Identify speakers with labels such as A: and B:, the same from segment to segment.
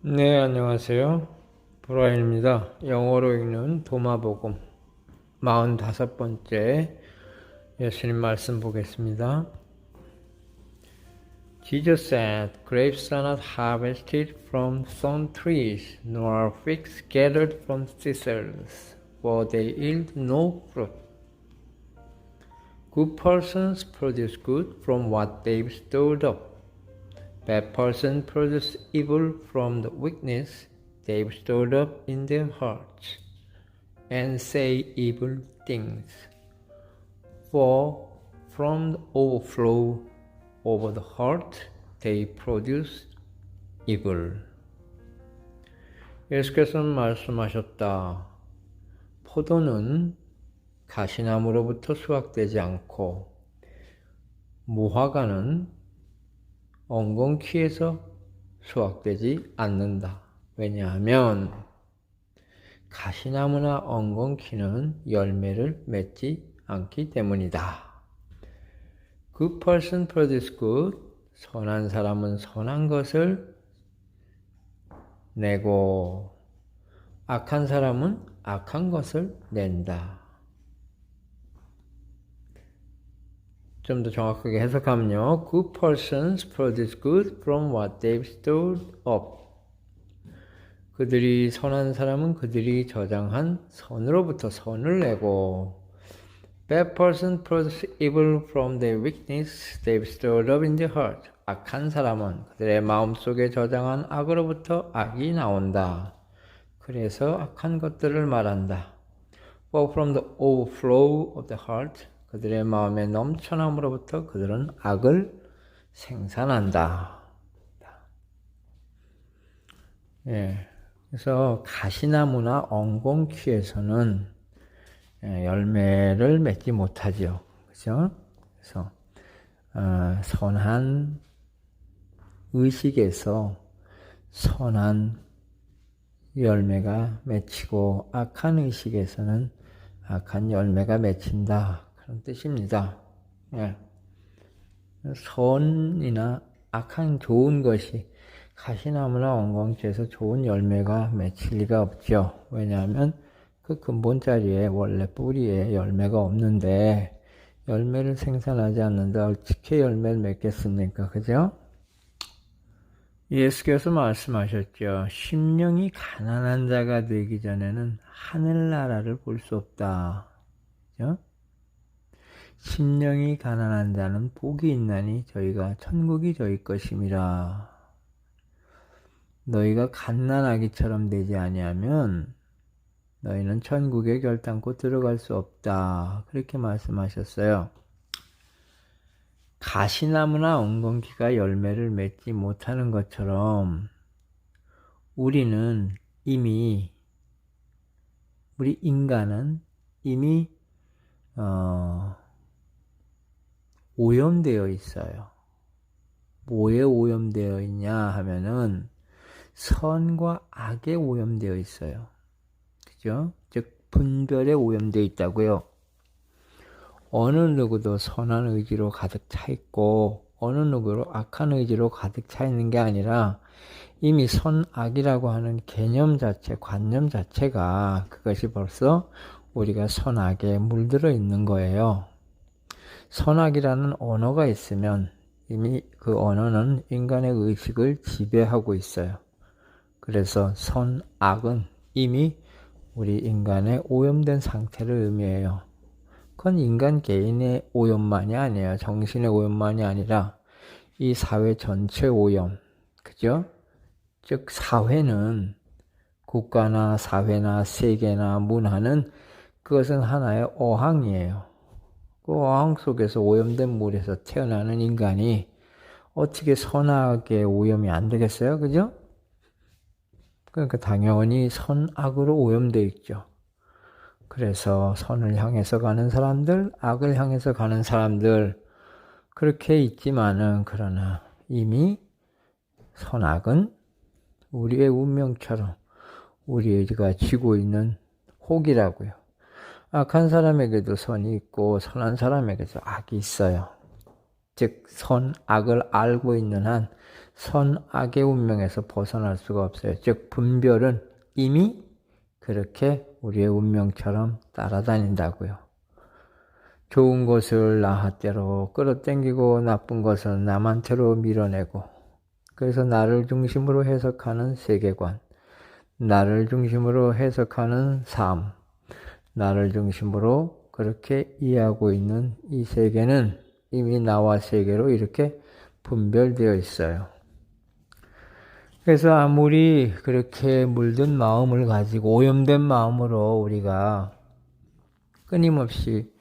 A: 네, 안녕하세요. 브라인입니다. 영어로 읽는 도마복음 45번째 예수님 말씀 보겠습니다. Jesus said, Grapes are not harvested from thorn trees, nor figs gathered from thistles, for they yield no fruit. Good persons produce good from what they've stored up. Bad persons produce evil from the weakness they've stored up in their hearts, and say evil things. For from the overflow of the heart they produce evil. 예수께서는 말씀하셨다. 포도는 가시나무로부터 수확되지 않고 무화과는 엉겅퀴에서 수확되지 않는다. 왜냐하면 가시나무나 엉겅퀴는 열매를 맺지 않기 때문이다. Good person produce good. 선한 사람은 선한 것을 내고 악한 사람은 악한 것을 낸다. 좀 더 정확하게 해석하면요. Good persons produce good from what they've stored up. 그들이 선한 사람은 그들이 저장한 선으로부터 선을 내고 Bad persons produce evil from the weakness they've stored up in their heart. 악한 사람은 그들의 마음속에 저장한 악으로부터 악이 나온다. 그래서 악한 것들을 말한다. For from the overflow of the heart, 그들의 마음의 넘쳐남으로부터 그들은 악을 생산한다. 예, 그래서 가시나무나 엉겅퀴에서는 열매를 맺지 못하죠. 그죠? 그래서 선한 의식에서 선한 열매가 맺히고 악한 의식에서는 악한 열매가 맺힌다. 그런 뜻입니다. 예. 선이나 악한 좋은 것이 가시나무나 엉겅퀴에서 좋은 열매가 맺힐 리가 없죠. 왜냐하면 그 근본 자리에 원래 뿌리에 열매가 없는데 열매를 생산하지 않는데 어떻게 열매를 맺겠습니까? 그죠? 예수께서 말씀하셨죠. 심령이 가난한 자가 되기 전에는 하늘나라를 볼 수 없다. 그죠? 심령이 가난한 자는 복이 있나니 저희가 천국이 저희 것임이라. 너희가 갓난아기처럼 되지 아니하면 너희는 천국에 결단코 들어갈 수 없다. 그렇게 말씀하셨어요. 가시나무나 엉겅퀴가 열매를 맺지 못하는 것처럼 우리 인간은 이미 오염되어 있어요. 뭐에 오염되어 있냐 하면은 선과 악에 오염되어 있어요. 그죠? 즉 분별에 오염되어 있다고요. 어느 누구도 선한 의지로 가득 차 있고 어느 누구도 악한 의지로 가득 차 있는 게 아니라 이미 선악이라고 하는 개념 자체, 관념 자체가 그것이 벌써 우리가 선악에 물들어 있는 거예요. 선악이라는 언어가 있으면 이미 그 언어는 인간의 의식을 지배하고 있어요. 그래서 선악은 이미 우리 인간의 오염된 상태를 의미해요. 그건 인간 개인의 오염만이 아니에요. 정신의 오염만이 아니라 이 사회 전체 오염. 그죠? 즉 사회는 국가나 사회나 세계나 문화는 그것은 하나의 어항이에요. 그 어항 속에서 오염된 물에서 태어나는 인간이 어떻게 선악의 오염이 안 되겠어요? 그죠? 그러니까 당연히 선악으로 오염되어 있죠. 그래서 선을 향해서 가는 사람들, 악을 향해서 가는 사람들 그렇게 있지만은 그러나 이미 선악은 우리의 운명처럼 우리가 쥐고 있는 혹이라고요. 악한 사람에게도 선이 있고 선한 사람에게도 악이 있어요. 즉 선악을 알고 있는 한 선악의 운명에서 벗어날 수가 없어요. 즉 분별은 이미 그렇게 우리의 운명처럼 따라다닌다고요. 좋은 것을 나한테로 끌어당기고 나쁜 것은 남한테로 밀어내고, 그래서 나를 중심으로 해석하는 세계관, 나를 중심으로 해석하는 삶, 나를 중심으로 그렇게 이해하고 있는 이 세계는 이미 나와 세계로 이렇게 분별되어 있어요. 그래서 아무리 그렇게 물든 마음을 가지고 오염된 마음으로 우리가 끊임없이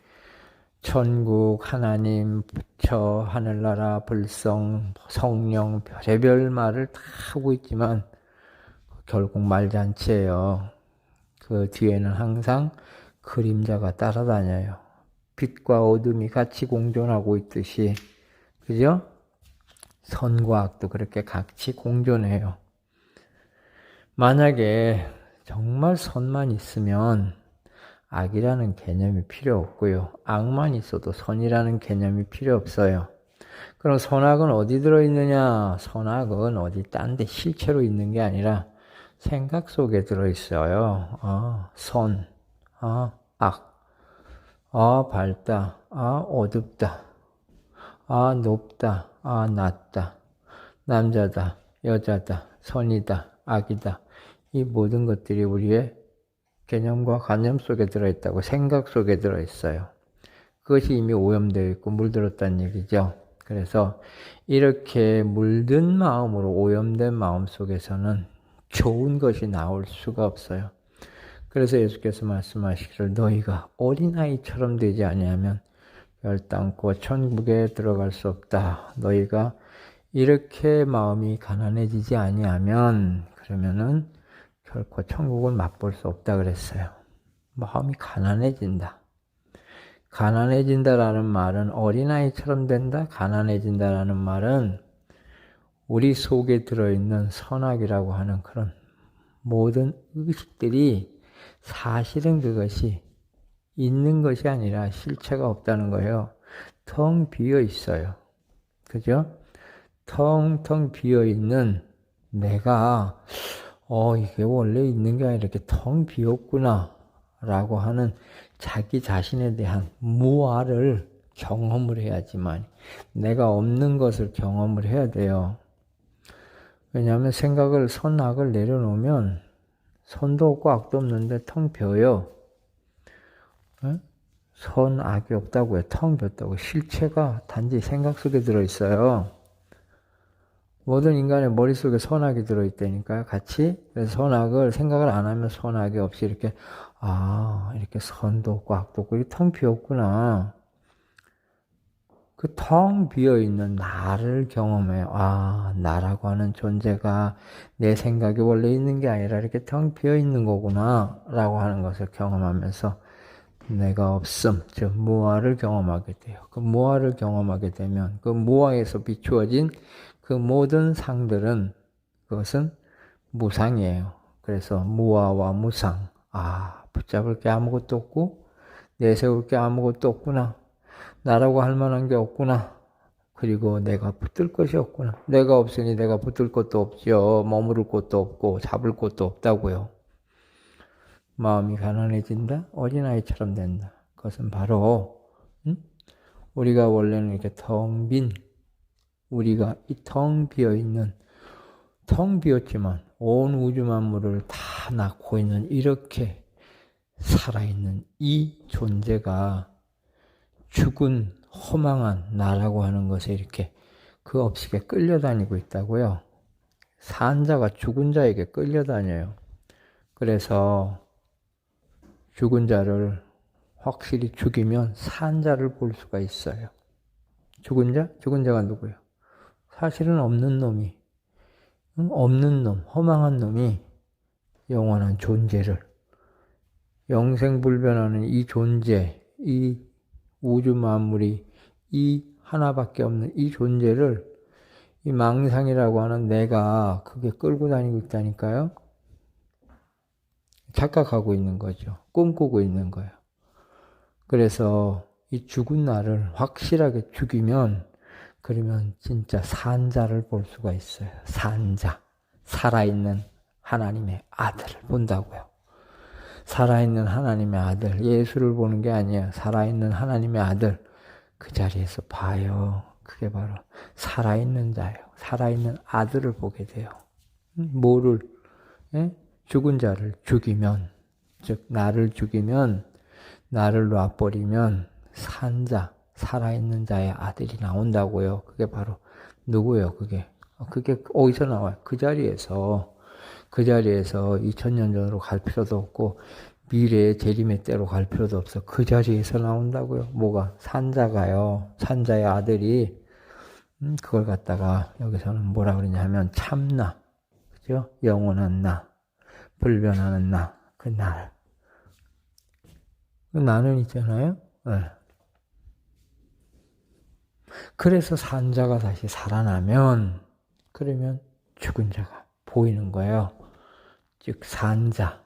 A: 천국, 하나님, 부처, 하늘나라, 불성, 성령, 별의별 말을 다 하고 있지만 결국 말잔치예요. 그 뒤에는 항상 그림자가 따라다녀요. 빛과 어둠이 같이 공존하고 있듯이, 그죠? 선과 악도 그렇게 같이 공존해요. 만약에 정말 선만 있으면 악이라는 개념이 필요 없고요. 악만 있어도 선이라는 개념이 필요 없어요. 그럼 선악은 어디 들어있느냐? 선악은 어디 딴 데 실체로 있는 게 아니라 생각 속에 들어있어요. 선, 악, 밝다, 어둡다, 높다, 낮다, 남자다, 여자다, 선이다, 악이다. 이 모든 것들이 우리의 개념과 관념 속에 들어있다고, 생각 속에 들어있어요. 그것이 이미 오염되어 있고 물들었다는 얘기죠. 그래서 이렇게 물든 마음으로 오염된 마음 속에서는 좋은 것이 나올 수가 없어요. 그래서 예수께서 말씀하시기를 너희가 어린아이처럼 되지 아니하면 결단코 천국에 들어갈 수 없다. 너희가 이렇게 마음이 가난해지지 아니하면 그러면은 결코 천국을 맛볼 수 없다 그랬어요. 마음이 가난해진다. 가난해진다라는 말은 어린아이처럼 된다. 가난해진다라는 말은 우리 속에 들어있는 선악이라고 하는 그런 모든 의식들이 사실은 그것이 있는 것이 아니라 실체가 없다는 거예요. 텅 비어 있어요. 그죠? 텅텅 비어 있는 내가 이게 원래 있는 게 아니라 이렇게 텅 비었구나 라고 하는 자기 자신에 대한 무아를 경험을 해야지만, 내가 없는 것을 경험을 해야 돼요. 왜냐하면 생각을, 선악을 내려놓으면 선도 없고 악도 없는데 텅 비어요. 선, 악이 없다고요. 텅 비었다고. 실체가 단지 생각 속에 들어있어요. 모든 인간의 머릿속에 선악이 들어있다니까요. 같이. 그래서 선악을 생각을 안 하면 선악이 없이 이렇게 이렇게 선도 없고 악도 없고 이게 텅 비었구나. 그 텅 비어있는 나를 경험해요. 나라고 하는 존재가 내 생각이 원래 있는 게 아니라 이렇게 텅 비어있는 거구나 라고 하는 것을 경험하면서 내가 없음, 즉 무아를 경험하게 돼요. 그 무아를 경험하게 되면 그 무아에서 비추어진 그 모든 상들은 그것은 무상이에요. 그래서 무아와 무상. 붙잡을 게 아무것도 없고 내세울 게 아무것도 없구나. 나라고 할 만한 게 없구나. 그리고 내가 붙들 것이 없구나. 내가 없으니 내가 붙들 것도 없죠. 머무를 곳도 없고 잡을 곳도 없다고요. 마음이 가난해진다? 어린아이처럼 된다. 그것은 바로 우리가 원래는 이렇게 텅 빈, 우리가 이 텅 비어있는, 텅 비었지만 온 우주 만물을 다 낳고 있는 이렇게 살아있는 이 존재가 죽은 허망한 나라고 하는 것에 이렇게 그 업식에 끌려다니고 있다고요. 산 자가 죽은 자에게 끌려다녀요. 그래서 죽은 자를 확실히 죽이면 산 자를 볼 수가 있어요. 죽은 자? 죽은 자가 누구예요? 사실은 없는 놈이, 없는 놈, 허망한 놈이 영원한 존재를, 영생불변하는 이 존재, 이 우주 만물이 이 하나밖에 없는 이 존재를 이 망상이라고 하는 내가 그게 끌고 다니고 있다니까요. 착각하고 있는 거죠. 꿈꾸고 있는 거예요. 그래서 이 죽은 나를 확실하게 죽이면 그러면 진짜 산자를 볼 수가 있어요. 산자. 살아있는 하나님의 아들을 본다고요. 살아있는 하나님의 아들. 예수를 보는 게 아니에요. 살아있는 하나님의 아들. 그 자리에서 봐요. 그게 바로 살아있는 자예요. 살아있는 아들을 보게 돼요. 뭐를? 예? 죽은 자를 죽이면, 즉 나를 죽이면, 나를 놔버리면 산자, 살아있는 자의 아들이 나온다고요. 그게 바로 누구예요? 그게 어디서 나와요? 그 자리에서 2000년 전으로 갈 필요도 없고 미래의 재림의 때로 갈 필요도 없어. 그 자리에서 나온다고요. 뭐가? 산자가요. 산자의 아들이 그걸 갖다가 여기서는 뭐라 그러냐면 참나, 그죠? 영원한 나, 불변하는 나, 그 날. 그 나는 있잖아요. 네. 그래서 산자가 다시 살아나면 그러면 죽은 자가 보이는 거예요. 즉 산자,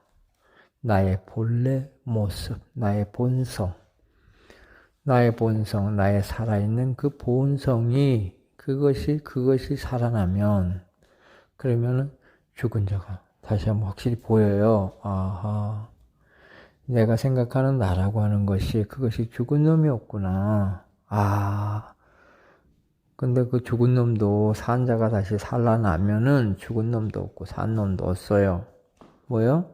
A: 나의 본래 모습, 나의 본성, 나의 살아있는 그 본성이 그것이 살아나면 그러면은 죽은 자가 다시 한번 확실히 보여요. 아하, 내가 생각하는 나라고 하는 것이 그것이 죽은 놈이었구나. 아, 근데 그 죽은 놈도 산 자가 다시 살아나면은 죽은 놈도 없고 산 놈도 없어요. 뭐요?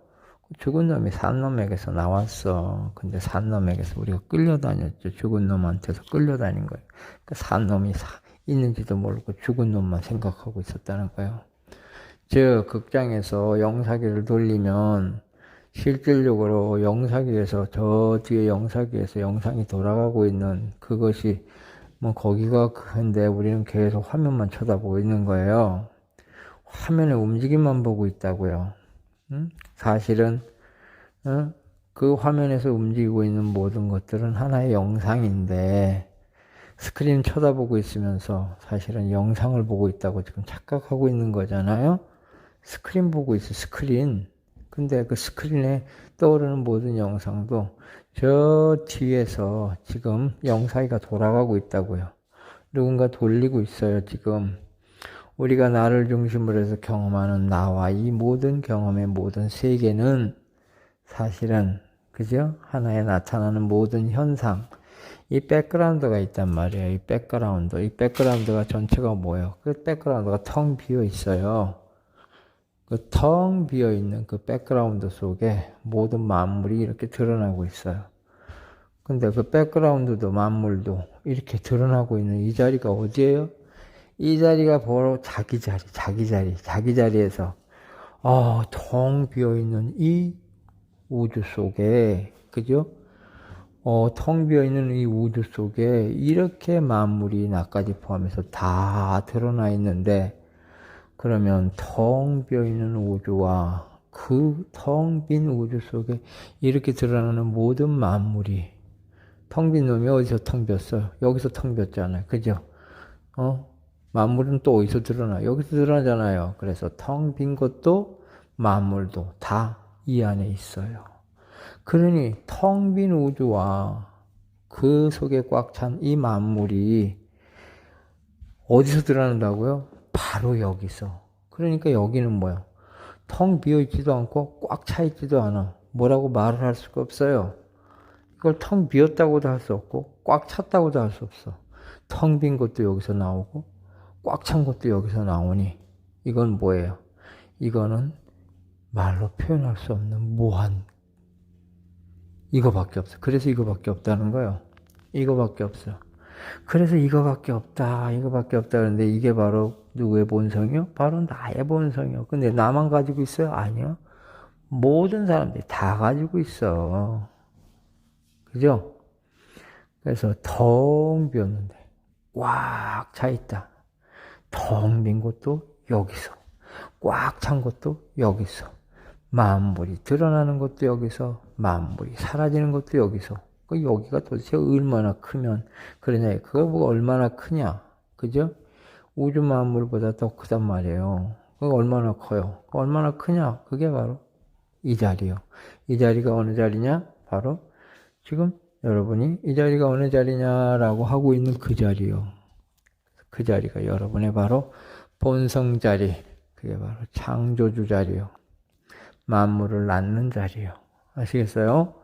A: 죽은 놈이 산 놈에게서 나왔어. 근데 산 놈에게서 우리가 끌려다녔죠. 죽은 놈한테서 끌려다닌 거예요. 그러니까 산 놈이 있는지도 모르고 죽은 놈만 생각하고 있었다는 거예요. 즉 극장에서 영사기를 돌리면 실질적으로 영사기에서 저 뒤에 영사기에서 영상이 돌아가고 있는 그것이 뭐 거기가 근데 우리는 계속 화면만 쳐다보고 있는 거예요. 화면의 움직임만 보고 있다고요. 사실은 그 화면에서 움직이고 있는 모든 것들은 하나의 영상인데 스크린 쳐다보고 있으면서 사실은 영상을 보고 있다고 지금 착각하고 있는 거잖아요. 스크린 보고 있어, 스크린. 근데 그 스크린에 떠오르는 모든 영상도 저 뒤에서 지금 영상이 돌아가고 있다고요. 누군가 돌리고 있어요, 지금. 우리가 나를 중심으로 해서 경험하는 나와 이 모든 경험의 모든 세계는 사실은, 그죠? 하나에 나타나는 모든 현상, 이 백그라운드가 있단 말이에요. 이 백그라운드가 전체가 뭐예요? 그 백그라운드가 텅 비어 있어요. 그 텅 비어 있는 그 백그라운드 속에 모든 만물이 이렇게 드러나고 있어요. 근데 그 백그라운드도 만물도 이렇게 드러나고 있는 이 자리가 어디예요? 이 자리가 바로 자기 자리에서 텅 비어 있는 이 우주 속에, 그죠? 텅 비어 있는 이 우주 속에 이렇게 만물이 나까지 포함해서 다 드러나 있는데, 그러면 텅 비어 있는 우주와 그 텅 빈 우주 속에 이렇게 드러나는 모든 만물이, 텅 빈 놈이 어디서 텅 비었어요? 여기서 텅 비었잖아요. 그죠? 만물은 또 어디서 드러나? 여기서 드러나잖아요. 그래서 텅 빈 것도 만물도 다 이 안에 있어요. 그러니 텅 빈 우주와 그 속에 꽉 찬 이 만물이 어디서 드러난다고요? 바로 여기서. 그러니까 여기는 뭐야? 텅 비어 있지도 않고 꽉 차 있지도 않아. 뭐라고 말을 할 수가 없어요. 이걸 텅 비었다고도 할 수 없고 꽉 찼다고도 할 수 없어. 텅 빈 것도 여기서 나오고 꽉 찬 것도 여기서 나오니 이건 뭐예요? 이거는 말로 표현할 수 없는 무한, 이거밖에 없어. 그래서 이거밖에 없다는 거예요. 이거밖에 없어. 그래서 이거밖에 없다 그런데 이게 바로 누구의 본성이요? 바로 나의 본성이요. 근데 나만 가지고 있어요? 아니요. 모든 사람들이 다 가지고 있어. 그죠? 그래서 텅 비었는데 꽉 차 있다. 텅 빈 것도 여기서, 꽉 찬 것도 여기서, 만물이 드러나는 것도 여기서, 만물이 사라지는 것도 여기서. 여기가 도대체 얼마나 크면 그러냐? 그거 뭐 얼마나 크냐? 그죠? 우주 만물보다 더 크단 말이에요. 그거 얼마나 커요? 얼마나 크냐? 그게 바로 이 자리요. 이 자리가 어느 자리냐? 바로 지금 여러분이 이 자리가 어느 자리냐라고 하고 있는 그 자리요. 그 자리가 여러분의 바로 본성 자리, 그게 바로 창조주 자리요. 만물을 낳는 자리요. 아시겠어요?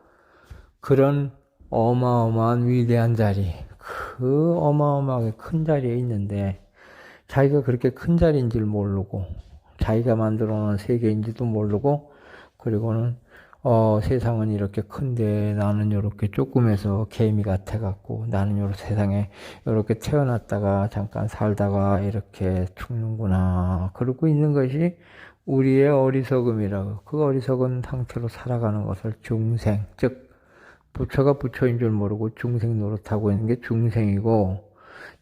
A: 그런 어마어마한 위대한 자리, 그 어마어마하게 큰 자리에 있는데 자기가 그렇게 큰 자리인 줄 모르고 자기가 만들어 놓은 세계인지도 모르고 그리고는 세상은 이렇게 큰데 나는 이렇게 조금해서 개미 같아갖고 나는 요 세상에 이렇게 태어났다가 잠깐 살다가 이렇게 죽는구나 그러고 있는 것이 우리의 어리석음이라고. 그 어리석은 상태로 살아가는 것을 중생, 즉 부처가 부처인 줄 모르고 중생 노릇하고 있는 게 중생이고,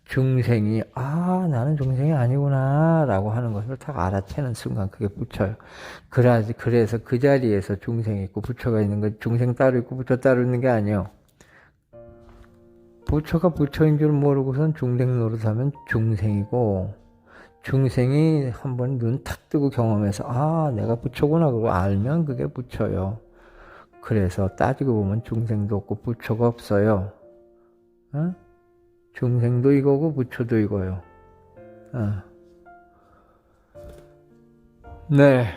A: 중생이 나는 중생이 아니구나 라고 하는 것을 딱 알아채는 순간 그게 부처예요. 그래서 그 자리에서 중생이 있고 부처가 있는 건 중생 따로 있고 부처 따로 있는 게 아니에요. 부처가 부처인 줄 모르고선 중생 노릇하면 중생이고, 중생이 한번 눈 탁 뜨고 경험해서 내가 부처구나 그거 알면 그게 부처요. 그래서 따지고 보면 중생도 없고 부처가 없어요. 중생도 이거고 부처도 이거요. 네,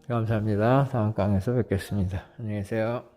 A: 감사합니다. 다음 강에서 뵙겠습니다. 안녕히 계세요.